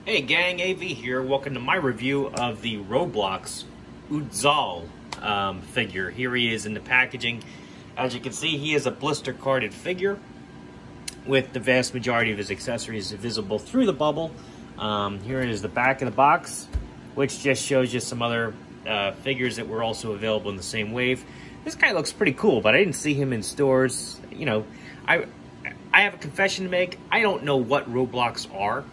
Hey gang, AV here. Welcome to my review of the Roblox Ud'Zal figure. Here he is in the packaging. As you can see, he is a blister carded figure with the vast majority of his accessories visible through the bubble. Here is the back of the box, which just shows you some other figures that were also available in the same wave. This guy looks pretty cool, but I didn't see him in stores. You know, I have a confession to make. I don't know what Roblox are.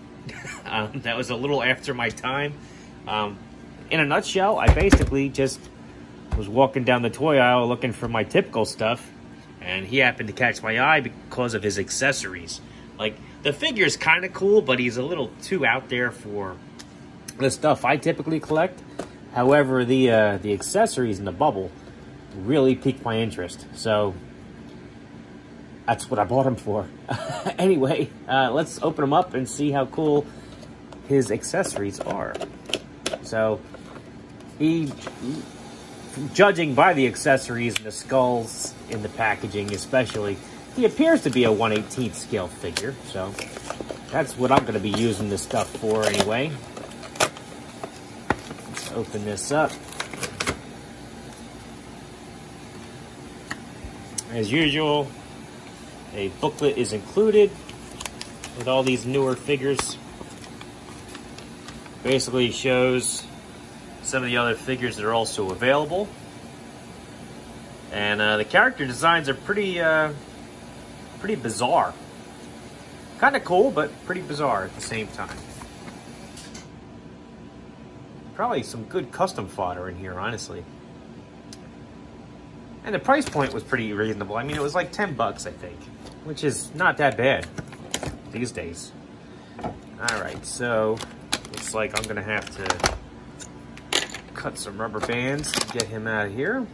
That was a little after my time. In a nutshell, I basically just was walking down the toy aisle looking for my typical stuff, and he happened to catch my eye because of his accessories. Like, the figure's kind of cool, but he's a little too out there for the stuff I typically collect. However, the accessories in the bubble really piqued my interest, so that's what I bought him for. Anyway, let's open him up and see how cool his accessories are. So, judging by the accessories and the skulls in the packaging especially, he appears to be a 1/18 scale figure. So, that's what I'm going to be using this stuff for anyway. Let's open this up. As usual, a booklet is included with all these newer figures. Basically shows some of the other figures that are also available. And the character designs are pretty bizarre. Kind of cool, but pretty bizarre at the same time. Probably some good custom fodder in here, honestly. And the price point was pretty reasonable. I mean, it was like 10 bucks, I think, which is not that bad these days. All right, so looks like I'm gonna have to cut some rubber bands to get him out of here.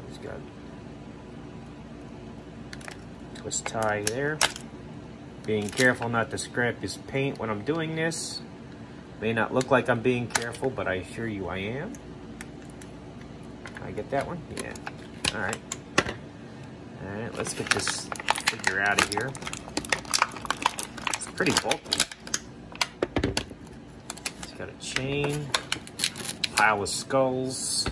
He's got a twist tie there. Being careful not to scrape his paint when I'm doing this. May not look like I'm being careful, but I assure you I am. Can I get that one? Yeah. All right. All right, let's get this figure out of here. It's pretty bulky. It's got a chain, pile of skulls,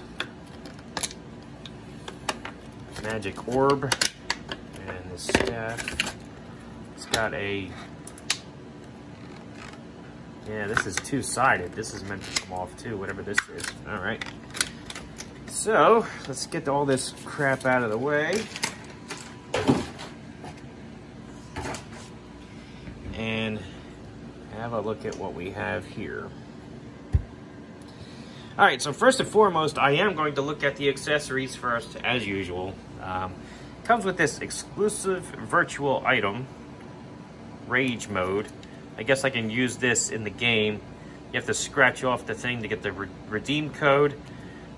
magic orb, and the staff. It's got a... Yeah, this is two-sided. This is meant to come off too, whatever this is. All right. So, let's get all this crap out of the way. And have a look at what we have here. All right, so first and foremost, I am going to look at the accessories first, as usual. Comes with this exclusive virtual item, Rage Mode. I guess I can use this in the game. You have to scratch off the thing to get the redeem code.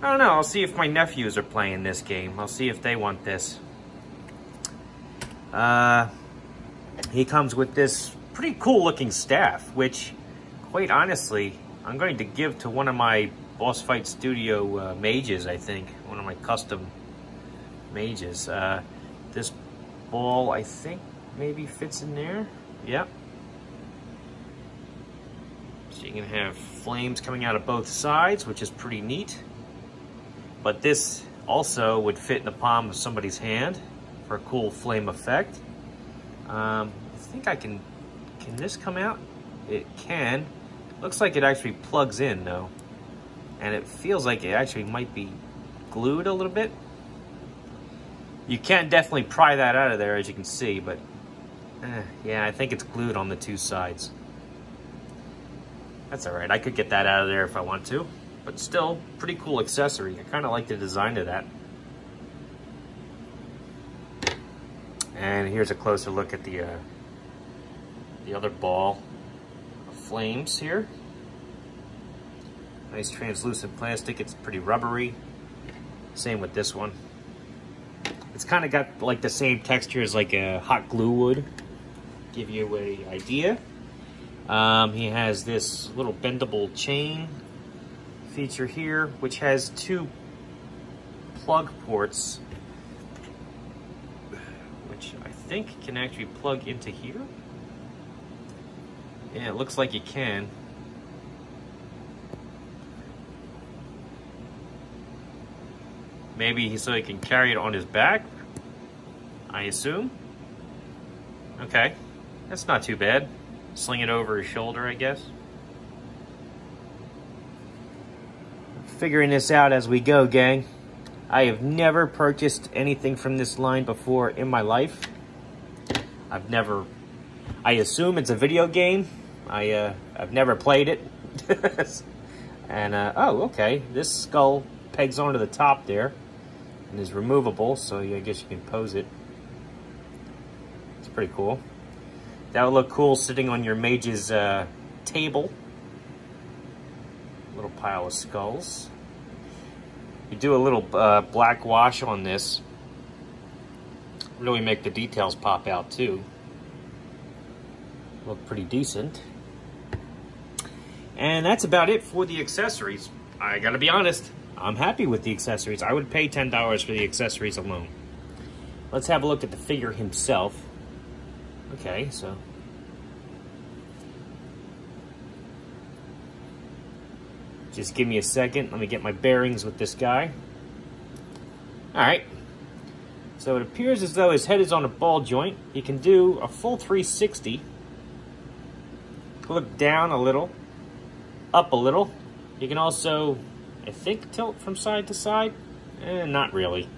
I don't know. I'll see if my nephews are playing this game. I'll see if they want this. He comes with this pretty cool looking staff, which, quite honestly, I'm going to give to one of my Boss Fight Studio mages, I think. One of my custom mages. This ball, I think, maybe fits in there. Yep. So you can have flames coming out of both sides, which is pretty neat. But this also would fit in the palm of somebody's hand for a cool flame effect. I think I can this come out? It can. Looks like it actually plugs in though. And it feels like it actually might be glued a little bit. You can definitely pry that out of there, as you can see, but yeah, I think it's glued on the two sides. That's all right. I could get that out of there if I want to, but still, pretty cool accessory. I kind of like the design of that. And here's a closer look at the other ball of flames here. Nice translucent plastic. It's pretty rubbery. Same with this one. It's kind of got like the same texture as like a hot glue would. Give you an idea. He has this little bendable chain feature here, which has two plug ports, which I think can actually plug into here. Yeah, it looks like you can. Maybe so he can carry it on his back, I assume. Okay, that's not too bad. Sling it over his shoulder, I guess. Figuring this out as we go, gang. I have never purchased anything from this line before in my life. I assume it's a video game. I've never played it. And, oh, okay. This skull pegs onto the top there and is removable, so I guess you can pose it. It's pretty cool. That would look cool sitting on your mage's table. Little pile of skulls. You do a little black wash on this. Really make the details pop out too. Look pretty decent. And that's about it for the accessories. I gotta be honest, I'm happy with the accessories. I would pay $10 for the accessories alone. Let's have a look at the figure himself. Okay, so just give me a second. Let me get my bearings with this guy. All right. So it appears as though his head is on a ball joint. He can do a full 360. Look down a little, up a little. You can also, I think, tilt from side to side. Not really.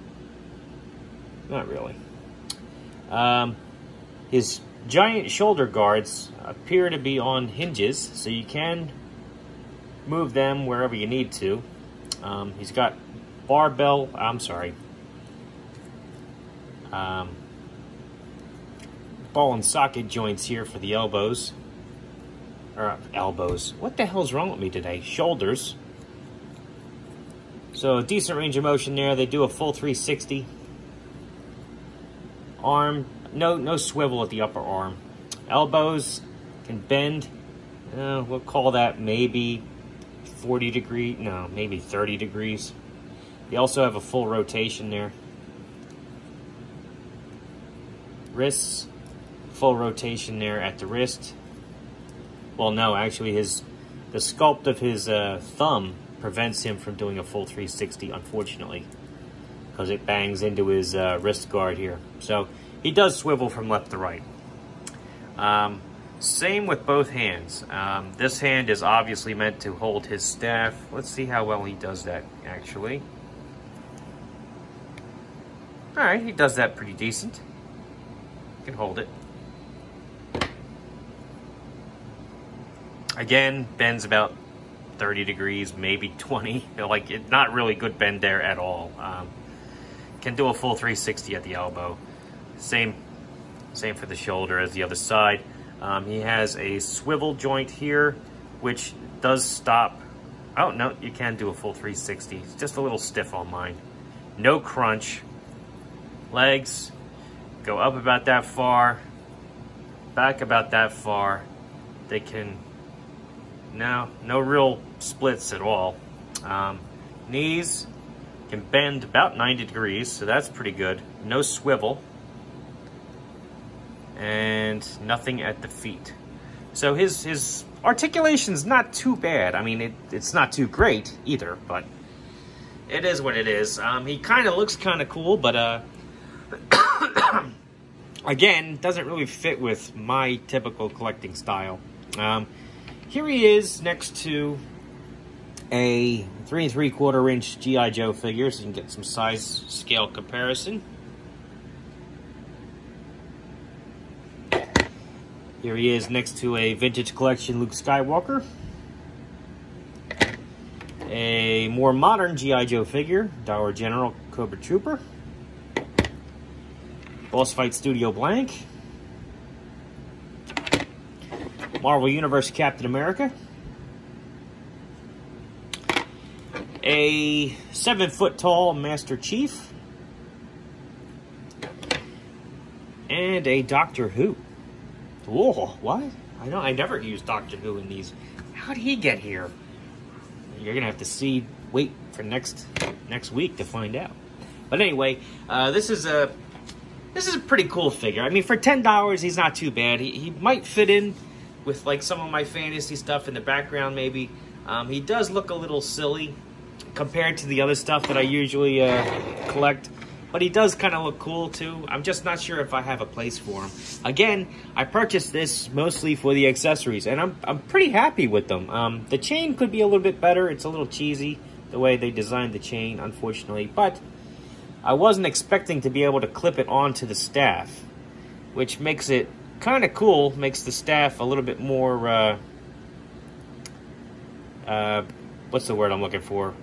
Not really. His giant shoulder guards appear to be on hinges, so you can move them wherever you need to. He's got ball and socket joints here for the elbows. Or elbows. What the hell's wrong with me today? Shoulders. So decent range of motion there. They do a full 360. Arm, no swivel at the upper arm. Elbows can bend. We'll call that maybe 40 degrees. No, maybe 30 degrees. They also have a full rotation there. Wrists, full rotation there at the wrist. Well, no, actually, the sculpt of his thumb prevents him from doing a full 360, unfortunately, because it bangs into his wrist guard here. So he does swivel from left to right. Same with both hands. This hand is obviously meant to hold his staff. Let's see how well he does that, actually. All right, he does that pretty decent. You can hold it. Again, bends about 30 degrees, maybe 20. Like, not really good bend there at all. Can do a full 360 at the elbow. Same for the shoulder as the other side. He has a swivel joint here, which does stop. Oh, no, you can do a full 360. It's just a little stiff on mine. No crunch. Legs go up about that far, back about that far. They can... No real splits at all. Knees can bend about 90 degrees, so that's pretty good. No swivel. And nothing at the feet. So his articulation's not too bad. I mean, it's not too great either, but it is what it is. He kind of looks kind of cool, but again, doesn't really fit with my typical collecting style. Here he is next to a 3 3/4 inch G.I. Joe figure, so you can get some size scale comparison. Here he is next to a vintage collection Luke Skywalker. A more modern G.I. Joe figure, Dollar General Cobra Trooper. Boss Fight Studio Blank. Marvel Universe Captain America. A 7-foot-tall Master Chief. And a Doctor Who. Whoa, what? I never used Doctor Who in these. How did he get here? You're gonna have to wait for next week to find out. But anyway, this is a pretty cool figure. I mean, for $10, he's not too bad. He might fit in with like some of my fantasy stuff in the background maybe. He does look a little silly compared to the other stuff that I usually collect. But he does kind of look cool too. I'm just not sure if I have a place for him. Again, I purchased this mostly for the accessories, and I'm pretty happy with them. The chain could be a little bit better. It's a little cheesy the way they designed the chain, unfortunately. But I wasn't expecting to be able to clip it onto the staff, which makes it kind of cool. Makes the staff a little bit more, what's the word I'm looking for?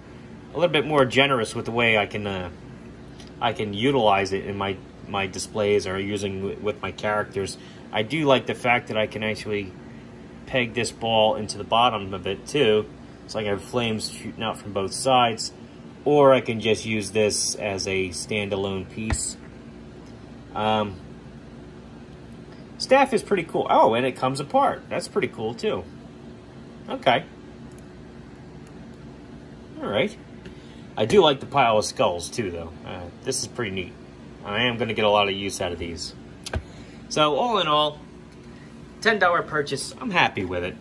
A little bit more generous with the way I can utilize it in my displays or using with my characters. I do like the fact that I can actually peg this ball into the bottom of it too, so I can have flames shooting out from both sides, or I can just use this as a standalone piece. Staff is pretty cool. Oh, and it comes apart. That's pretty cool too. Okay. All right. I do like the pile of skulls too, though. This is pretty neat. I am going to get a lot of use out of these. So all in all, $10 purchase. I'm happy with it.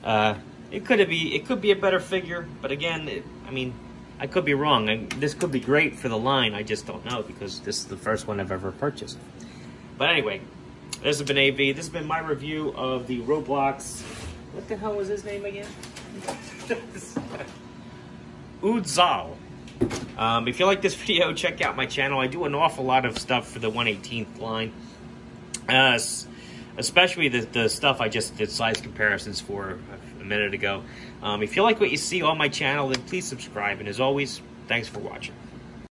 It could be a better figure, but again, I mean, I could be wrong. This could be great for the line. I just don't know because this is the first one I've ever purchased. But anyway, this has been AV. This has been my review of the Roblox. What the hell was his name again? Ud'Zal. If you like this video, check out my channel. I do an awful lot of stuff for the 1/18th line. Especially the stuff I just did size comparisons for a minute ago. If you like what you see on my channel, then please subscribe. And as always, thanks for watching.